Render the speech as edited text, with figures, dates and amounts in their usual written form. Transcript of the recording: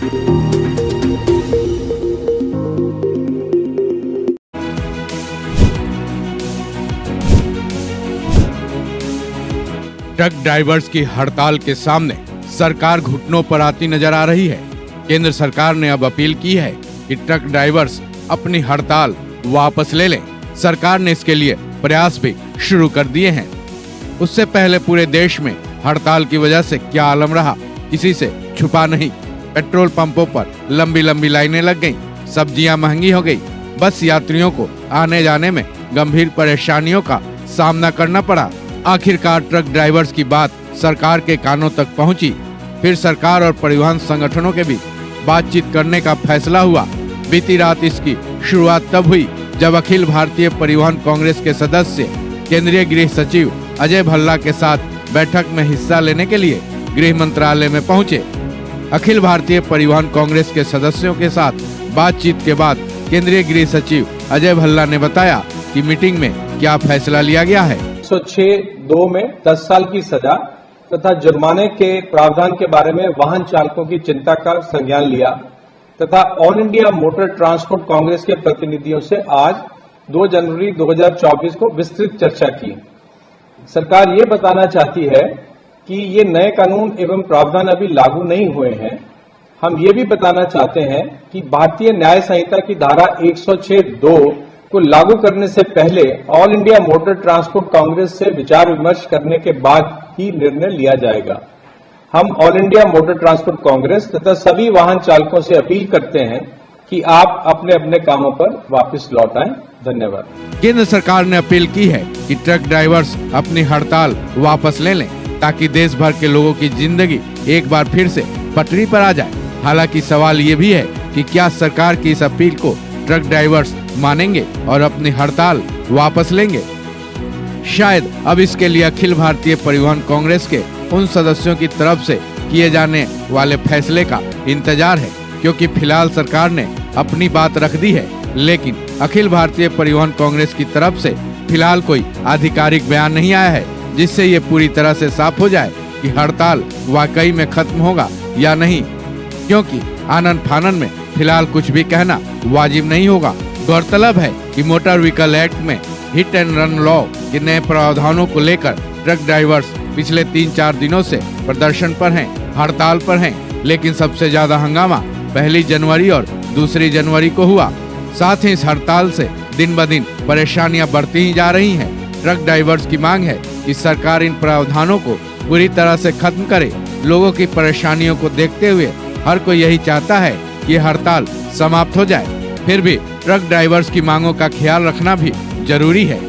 Truck drivers की हड़ताल के सामने सरकार घुटनों पर आती नजर आ रही है। केंद्र सरकार ने अब अपील की है कि ट्रक ड्राइवर्स अपनी हड़ताल वापस ले लें। सरकार ने इसके लिए प्रयास भी शुरू कर दिए हैं। उससे पहले पूरे देश में हड़ताल की वजह से क्या आलम रहा, किसी से छुपा नहीं। पेट्रोल पंपों पर लंबी लंबी लाइनें लग गईं, सब्जियां महंगी हो गई, बस यात्रियों को आने जाने में गंभीर परेशानियों का सामना करना पड़ा। आखिरकार ट्रक ड्राइवर्स की बात सरकार के कानों तक पहुंची। फिर सरकार और परिवहन संगठनों के बीच बातचीत करने का फैसला हुआ। बीती रात इसकी शुरुआत तब हुई जब अखिल भारतीय परिवहन कांग्रेस के सदस्य केंद्रीय गृह सचिव अजय भल्ला के साथ बैठक में हिस्सा लेने के लिए गृह मंत्रालय में पहुंचे। अखिल भारतीय परिवहन कांग्रेस के सदस्यों के साथ बातचीत के बाद केंद्रीय गृह सचिव अजय भल्ला ने बताया कि मीटिंग में क्या फैसला लिया गया है। 106(2) में 10 साल की सजा तथा जुर्माने के प्रावधान के बारे में वाहन चालकों की चिंता का संज्ञान लिया तथा all India motor transport Congress के प्रतिनिधियों से आज 2 जनवरी 2024 को विस्तृत चर्चा की। सरकार ये बताना चाहती है कि ये नए कानून एवं प्रावधान अभी लागू नहीं हुए हैं। हम ये भी बताना चाहते हैं कि भारतीय न्याय संहिता की धारा 106(2) को लागू करने से पहले all India motor transport Congress से विचार विमर्श करने के बाद ही निर्णय लिया जाएगा। हम all India motor transport Congress तथा सभी वाहन चालकों से अपील करते हैं कि आप अपने अपने कामों पर वापस लौट आएं। धन्यवाद। केंद्र सरकार ने अपील की है कि ट्रक ड्राइवर्स अपनी हड़ताल वापस ले लें ताकि देश भर के लोगों की जिंदगी एक बार फिर से पटरी पर आ जाए। हालांकि सवाल ये भी है कि क्या सरकार की इस अपील को ट्रक ड्राइवर्स मानेंगे और अपनी हड़ताल वापस लेंगे। शायद अब इसके लिए अखिल भारतीय परिवहन कांग्रेस के उन सदस्यों की तरफ से किए जाने वाले फैसले का इंतजार है, क्योंकि फिलहाल सरकार ने अपनी बात रख दी है। लेकिन अखिल भारतीय परिवहन कांग्रेस की तरफ से फिलहाल कोई आधिकारिक बयान नहीं आया है जिससे ये पूरी तरह से साफ हो जाए कि हड़ताल वाकई में खत्म होगा या नहीं, क्योंकि आनन फानन में फिलहाल कुछ भी कहना वाजिब नहीं होगा। गौरतलब है कि मोटर व्हीकल एक्ट में हिट एंड रन लॉ के नए प्रावधानों को लेकर ट्रक ड्राइवर्स पिछले 3-4 दिनों से प्रदर्शन पर हैं, हड़ताल पर हैं। लेकिन सबसे ज्यादा हंगामा 1 जनवरी और 2 जनवरी को हुआ। साथ ही इस हड़ताल से दिन ब दिन परेशानियां बढ़ती ही जा रही हैं। ट्रक ड्राइवर्स की मांग है कि सरकार इन प्रावधानों को पूरी तरह से खत्म करे। लोगों की परेशानियों को देखते हुए हर कोई यही चाहता है कि हड़ताल समाप्त हो जाए। फिर भी ट्रक ड्राइवर्स की मांगों का ख्याल रखना भी जरूरी है।